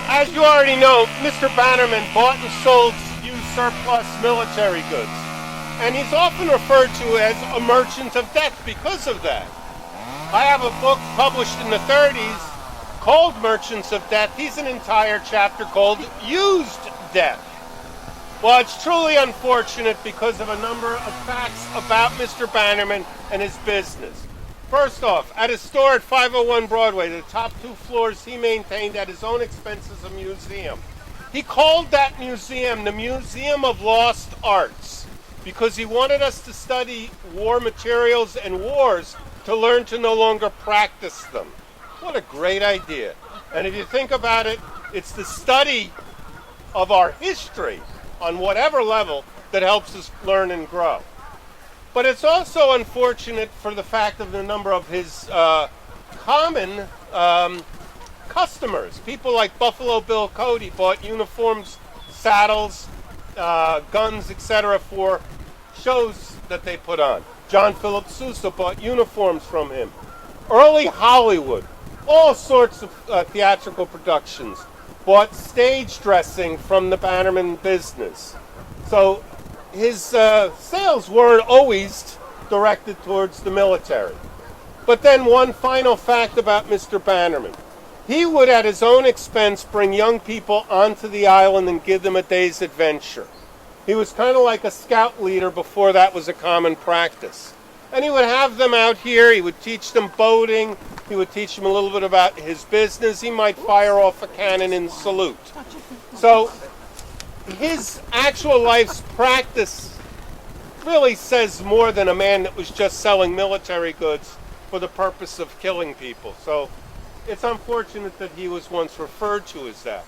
As you already know, Mr. Bannerman bought and sold used surplus military goods. And he's often referred to as a merchant of death because of that. I have a book published in the 30s called Merchants of Death. He's an entire chapter called Used Death. Well, it's truly unfortunate because of a number of facts about Mr. Bannerman and his business. First off, at his store at 501 Broadway, the top 2 floors he maintained at his own expense as a museum. He called that museum the Museum of Lost Arts because he wanted us to study war materials and wars to learn to no longer practice them. What a great idea. And if you think about it, it's the study of our history on whatever level that helps us learn and grow. But it's also unfortunate for the fact of the number of his common customers. People like Buffalo Bill Cody bought uniforms, saddles, guns, etc. for shows that they put on. John Philip Sousa bought uniforms from him. Early Hollywood, all sorts of theatrical productions, bought stage dressing from the Bannerman business. So his sales weren't always directed towards the military. But then one final fact about Mr. Bannerman. He would, at his own expense, bring young people onto the island and give them a day's adventure. He was kind of like a scout leader before that was a common practice. And he would have them out here, he would teach them boating, he would teach them a little bit about his business, he might fire off a cannon in salute. So his actual life's practice really says more than a man that was just selling military goods for the purpose of killing people. So it's unfortunate that he was once referred to as that.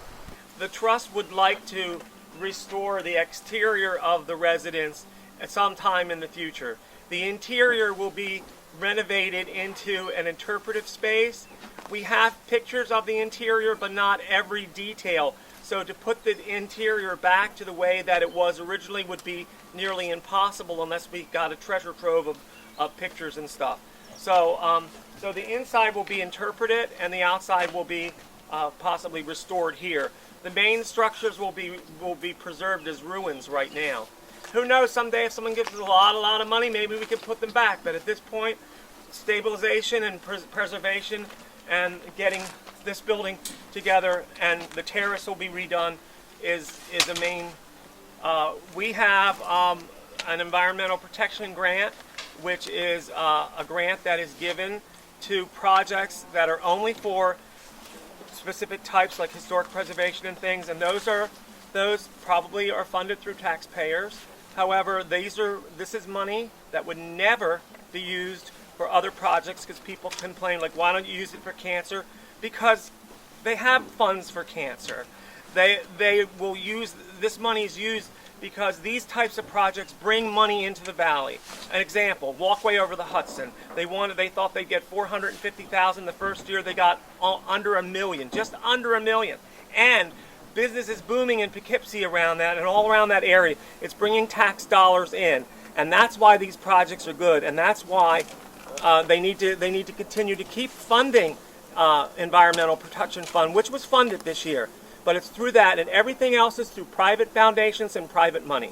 The Trust would like to restore the exterior of the residence at some time in the future. The interior will be renovated into an interpretive space. We have pictures of the interior, but not every detail. So to put the interior back to the way that it was originally would be nearly impossible unless we got a treasure trove of pictures and stuff. So, so the inside will be interpreted and the outside will be possibly restored here. The main structures will be preserved as ruins right now. Who knows, someday if someone gives us a lot of money, maybe we can put them back. But at this point, stabilization and preservation and getting this building together and the terrace will be redone is the main. We have an environmental protection grant, which is a grant that is given to projects that are only for specific types like historic preservation and things, and those probably are funded through taxpayers. However, this is money that would never be used for other projects because people complain like, why don't you use it for cancer? Because they have funds for cancer. They will use, this money is used because these types of projects bring money into the valley. An example, walkway over the Hudson. They thought they'd get $450,000 the first year. They got under $1 million, just under $1 million. And business is booming in Poughkeepsie around that and all around that area. It's bringing tax dollars in, and that's why these projects are good, and that's why they need to continue to keep funding Environmental Protection Fund, which was funded this year. But it's through that, and everything else is through private foundations and private money.